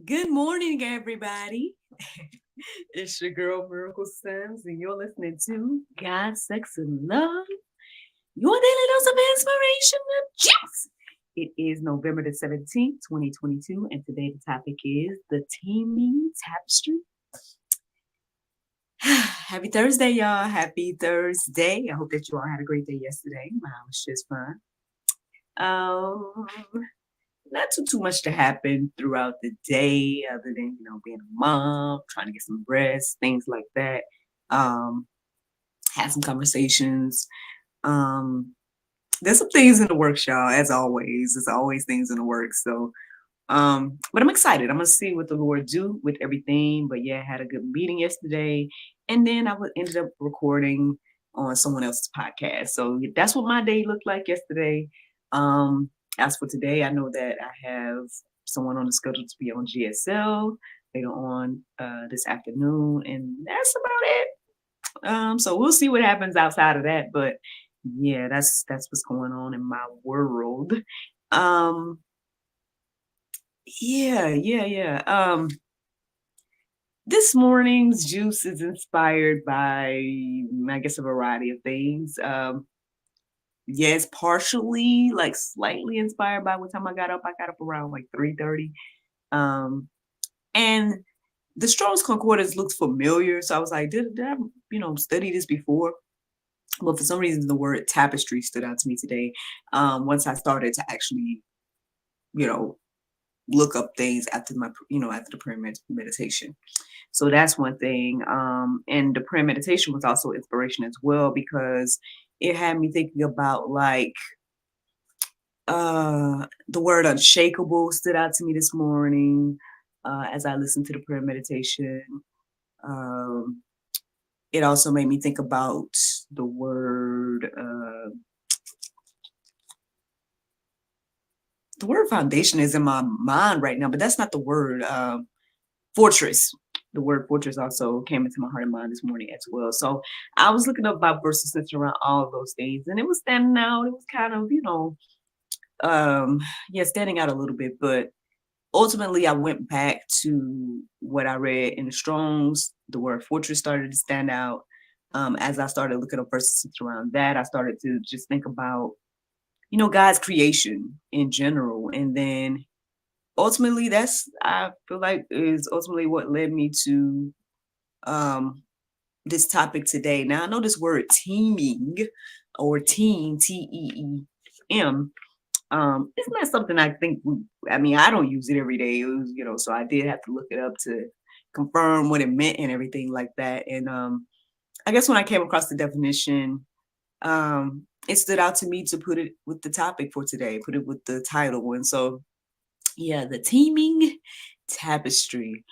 Good morning, everybody. It's your girl Miracle Sims, and you're listening to God, Sex, and Love, your daily dose of inspiration and juice. It is November the 17th, 2022, and today the topic is the Teeming Tapestry. Happy Thursday, y'all. Happy Thursday. I hope that you all had a great day yesterday. Mine was just fun. Um, not too much to happen throughout the day other than being a mom, trying to get some rest, things like that. um had some conversations. um there's some things in the works, y'all, as always. There's always things in the works. So but I'm excited. I'm gonna see what the Lord do with everything. But yeah, I had a good meeting yesterday, and then ended up recording on someone else's podcast. So that's what my day looked like yesterday. Um, as for today, I know that I have someone on the schedule to be on GSL later on this afternoon, and that's about it. So we'll see what happens outside of that. But yeah, that's what's going on in my world. Um, yeah. This morning's juice is inspired by, I guess, a variety of things. Yes, partially, like slightly inspired by what time I got up. I got up around like 3:30. Um, and the Strong's Concordance looks familiar, so I was like, did I, study this before? But for some reason, the word tapestry stood out to me today. Once I started to actually, you know, look up things after after the prayer meditation. So that's one thing. And the prayer meditation was also inspiration as well, because it had me thinking about like the word unshakable stood out to me this morning as I listened to the prayer meditation. Um, it also made me think about the word the word foundation is in my mind right now, but that's not the word. Fortress. The word fortress also came into my heart and mind this morning as well. So I was looking up about verses centered around all of those things, and it was standing out. It was kind of, standing out a little bit. But ultimately, I went back to what I read in the Strongs. The word fortress started to stand out. As I started looking up verses centered around that, I started to just think about, God's creation in general, and then ultimately that's, I feel like, is ultimately what led me to um this topic today. Now I know this word teeming or teem, it's not something I think I don't use it every day. It was, so I did have to look it up to confirm what it meant and everything like that. And I guess when I came across the definition, it stood out to me to put it with the topic for today, put it with the title. And so yeah, the Teeming Tapestry.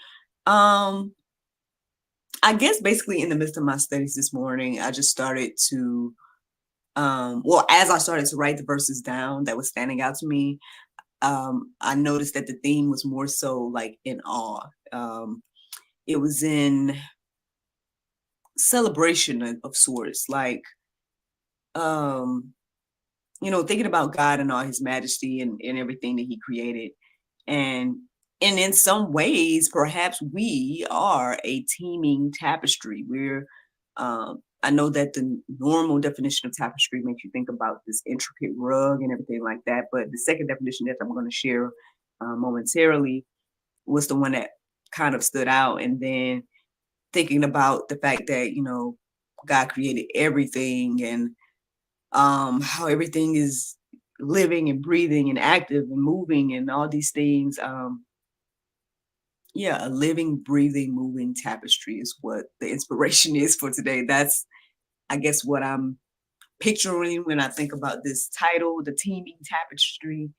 Um, I guess basically in the midst of my studies this morning, I just started to, as I started to write the verses down that was standing out to me, I noticed that the theme was more so like in awe. It was in celebration of sorts, like, um, thinking about God and all his majesty and everything that he created. And and in some ways, perhaps we are a teeming tapestry. I know that the normal definition of tapestry makes you think about this intricate rug and everything like that. But the second definition that I'm going to share momentarily was the one that kind of stood out. And then thinking about the fact that, God created everything, and how everything is living and breathing and active and moving and all these things. Yeah, a living, breathing, moving tapestry is what the inspiration is for today. That's, I guess, what I'm picturing when I think about this title, the Teeming Tapestry.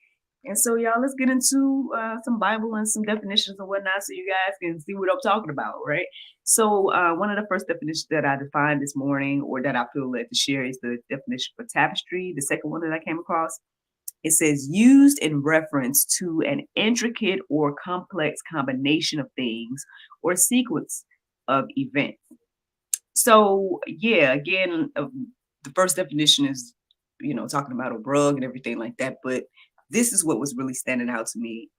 And so, y'all, let's get into some Bible and some definitions and whatnot so you guys can see what I'm talking about, right? So, one of the first definitions that I defined this morning, or that I feel led to share, is the definition for tapestry. The second one that I came across, it says used in reference to an intricate or complex combination of things or sequence of events. So, yeah, again, the first definition is, talking about a rug and everything like that. But this is what was really standing out to me.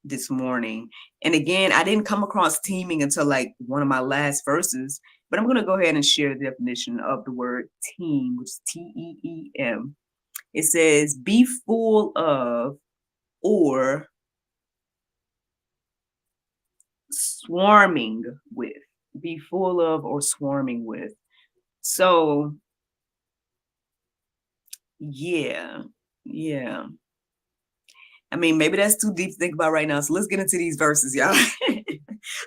this morning. And again, I didn't come across teaming until like one of my last verses, but I'm going to go ahead and share the definition of the word team, which is Teem. It says, be full of or swarming with. Be full of or swarming with. So, yeah, yeah. I mean, maybe that's too deep to think about right now. So let's get into these verses, y'all.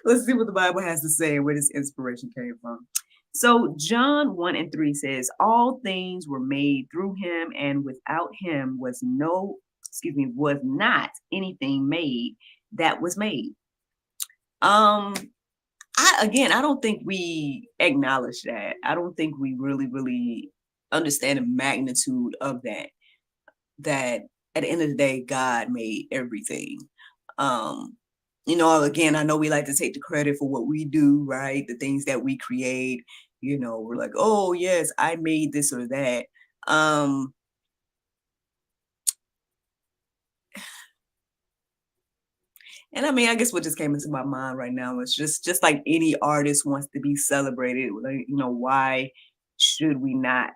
Let's see what the Bible has to say and where this inspiration came from. So John 1 and 3 says, all things were made through him, and without him was not anything made that was made. I don't think we acknowledge that. I don't think we really, really understand the magnitude of that. That at the end of the day, God made everything. Um, again, I know we like to take the credit for what we do, right? The things that we create, we're like, oh yes, I made this or that. And I mean, I guess what just came into my mind right now is just like any artist wants to be celebrated. Like, why should we not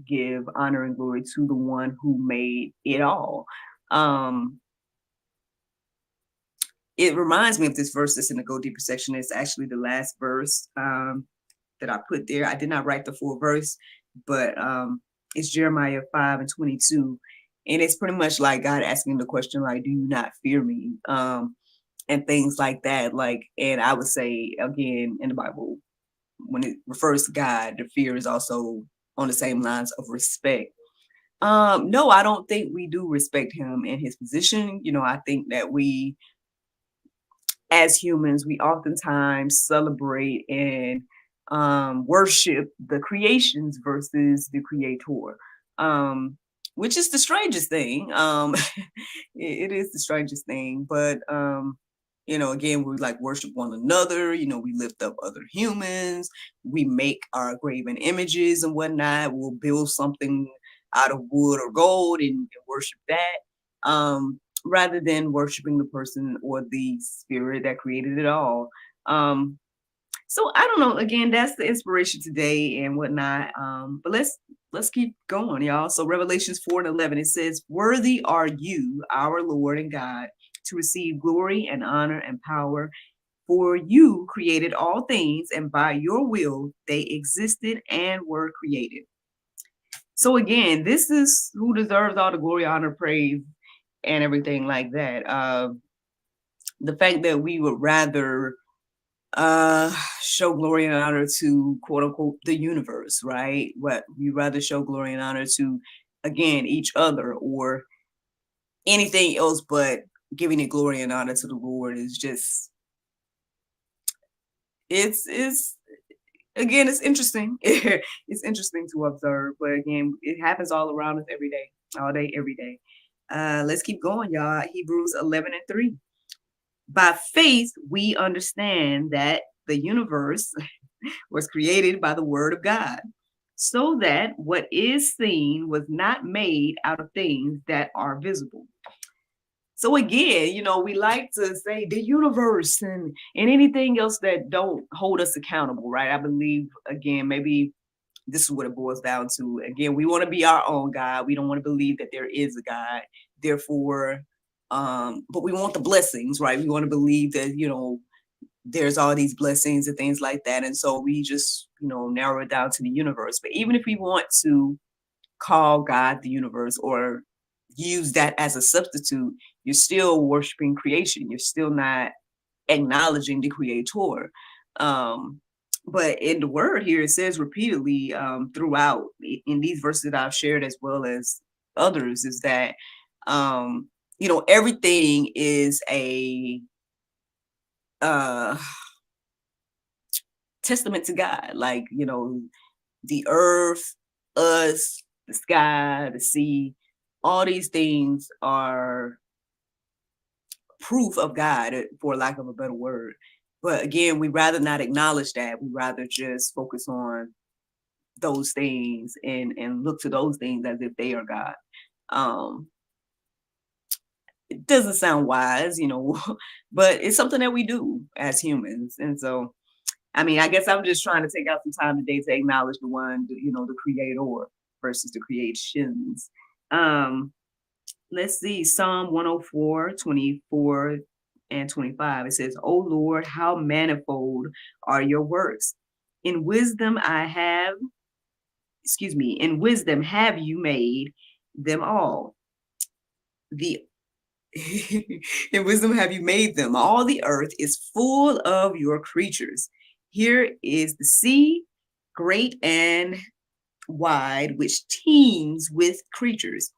give honor and glory to the one who made it all? Um, it reminds me of this verse that's in the Go Deeper section. It's actually the last verse that I put there. I did not write the full verse, but it's Jeremiah 5 and 22. And it's pretty much like God asking the question, like, do you not fear me? And things like that. Like, and I would say again in the Bible, when it refers to God, the fear is also on the same lines of respect. No, I don't think we do respect him in his position. I think that we as humans, we oftentimes celebrate and worship the creations versus the creator, which is the strangest thing. It is the strangest thing, but again, we like worship one another. We lift up other humans. We make our graven images and whatnot. We'll build something out of wood or gold and worship that. Rather than worshiping the person or the spirit that created it all. So I don't know. Again, that's the inspiration today and whatnot. But let's keep going, y'all. So Revelations 4 and 11, it says, "Worthy are you, our Lord and God, to receive glory and honor and power. For you created all things, and by your will they existed and were created." So again, this is who deserves all the glory, honor, praise, and everything like that. The fact that we would rather show glory and honor to quote unquote the universe, right? What we rather show glory and honor to, again, each other or anything else but giving it glory and honor to the Lord is just it's again, it's interesting. It's interesting to observe, but again, it happens all around us every day, all day, every day. Let's keep going, y'all. Hebrews 11 and 3. By faith, we understand that the universe was created by the word of God, so that what is seen was not made out of things that are visible. So again, we like to say the universe and anything else that don't hold us accountable, right? I believe, again, maybe this is what it boils down to. Again, we want to be our own God. We don't want to believe that there is a God. Therefore, but we want the blessings, right? We want to believe that, there's all these blessings and things like that. And so we just, narrow it down to the universe. But even if we want to call God the universe or use that as a substitute, you're still worshiping creation. You're still not acknowledging the creator. But in the word here, it says repeatedly throughout in these verses that I've shared as well as others is that, everything is a testament to God. Like, the earth, us, the sky, the sea, all these things are proof of God, for lack of a better word. But again, we rather not acknowledge that. We rather just focus on those things and look to those things as if they are God. Um, it doesn't sound wise, but it's something that we do as humans. And so, I mean, I guess I'm just trying to take out some time today to acknowledge the one, the creator versus the creations. Um, let's see, Psalm 104, 24 and 25. It says, "O Lord, how manifold are your works. In wisdom I have, in wisdom have you made them all. The In wisdom have you made them. All the earth is full of your creatures. Here is the sea, great and wide, which teems with creatures,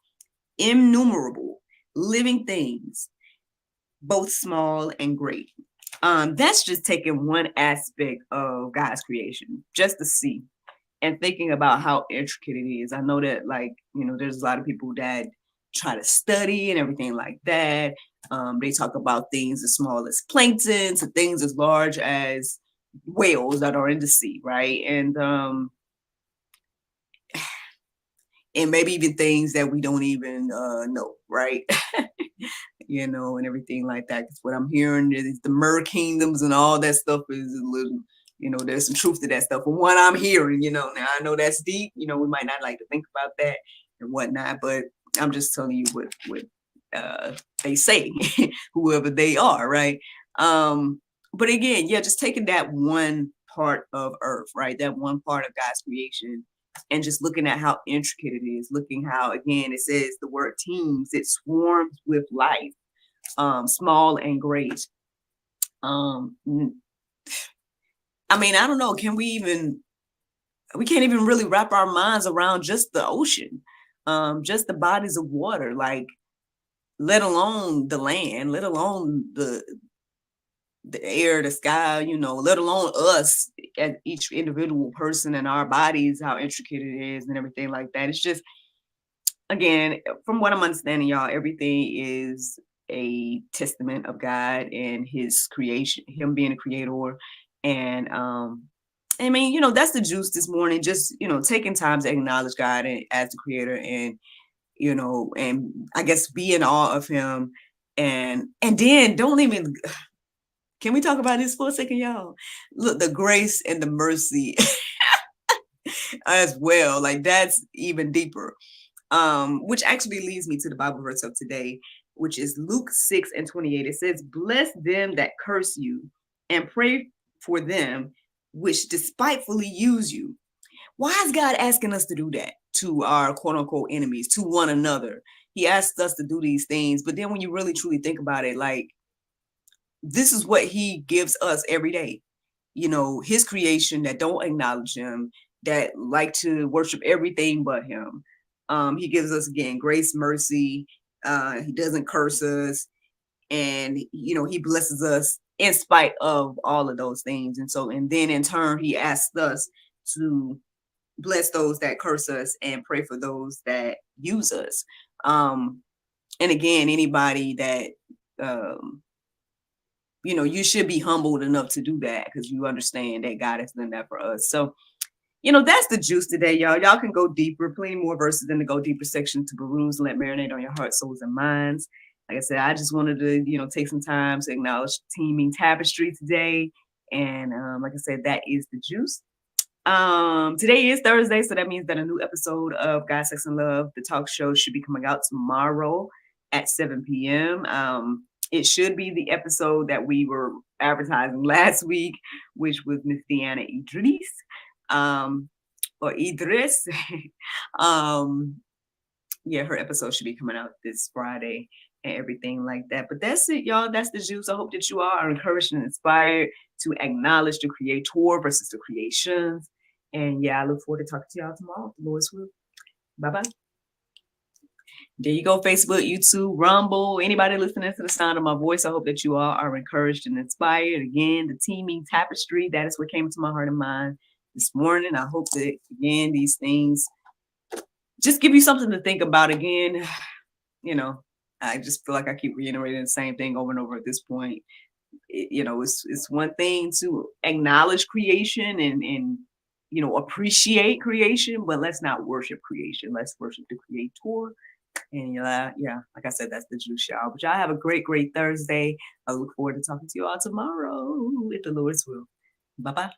innumerable, living things, both small and great." That's just taking one aspect of God's creation, just the sea, and thinking about how intricate it is. I know that, like, there's a lot of people that try to study and everything like that. They talk about things as small as plankton to things as large as whales that are in the sea, right? And maybe even things that we don't even know, right? And everything like that. Because what I'm hearing is the mer kingdoms and all that stuff is a little, there's some truth to that stuff. From what I'm hearing, now I know that's deep. We might not like to think about that and whatnot, but I'm just telling you what they say, whoever they are, right? But again, yeah, just taking that one part of Earth, right? That one part of God's creation, and just looking at how intricate it is, looking how, again, it says the word teams, it swarms with life, small and great. I mean, I don't know, we can't even really wrap our minds around just the ocean, just the bodies of water, like, let alone the land, let alone the air, the sky, let alone us as each individual person and our bodies, how intricate it is and everything like that. It's just, again, from what I'm understanding, y'all, everything is a testament of God and his creation, him being a creator. And I mean, that's the juice this morning, just, taking time to acknowledge God as the creator, and and I guess be in awe of him. And then don't even, can we talk about this for a second, y'all? Look, the grace and the mercy as well. Like, that's even deeper. Which actually leads me to the Bible verse of today, which is Luke 6:28. It says, "Bless them that curse you, and pray for them which despitefully use you." Why is God asking us to do that to our quote unquote enemies, to one another? He asks us to do these things, but then when you really truly think about it, like, this is what he gives us every day. His creation that don't acknowledge him, that like to worship everything but him. He gives us, again, grace, mercy. He doesn't curse us, and he blesses us in spite of all of those things. And then in turn, he asks us to bless those that curse us and pray for those that use us. And again, anybody that you should be humbled enough to do that, because you understand that God has done that for us. So, that's the juice today, y'all. Y'all can go deeper, plenty more verses in the go deeper section to peruse and let marinate on your heart, souls, and minds. Like I said, I just wanted to, take some time to acknowledge Teeming Tapestry today. And like I said, that is the juice. Today is Thursday, so that means that a new episode of God, Sex, and Love, the talk show, should be coming out tomorrow at 7 p.m. It should be the episode that we were advertising last week, which was Miss Deanna Idris, or Idris. Yeah, her episode should be coming out this Friday and everything like that. But that's it, y'all. That's the juice. I hope that you all are encouraged and inspired to acknowledge the creator versus the creations. And yeah, I look forward to talking to y'all tomorrow, the Lord's will. Bye-bye. There you go, Facebook, YouTube, Rumble, anybody listening to the sound of my voice. I hope that you all are encouraged and inspired. Again, the Teeming Tapestry, that is what came to my heart and mind this morning. I hope that, again, these things just give you something to think about. Again, I just feel like I keep reiterating the same thing over and over at this point. It's one thing to acknowledge creation and appreciate creation, but let's not worship creation. Let's worship the creator. And yeah, like I said, that's the juice, y'all. But y'all have a great, great Thursday. I look forward to talking to you all tomorrow, if the Lord's will. Bye bye.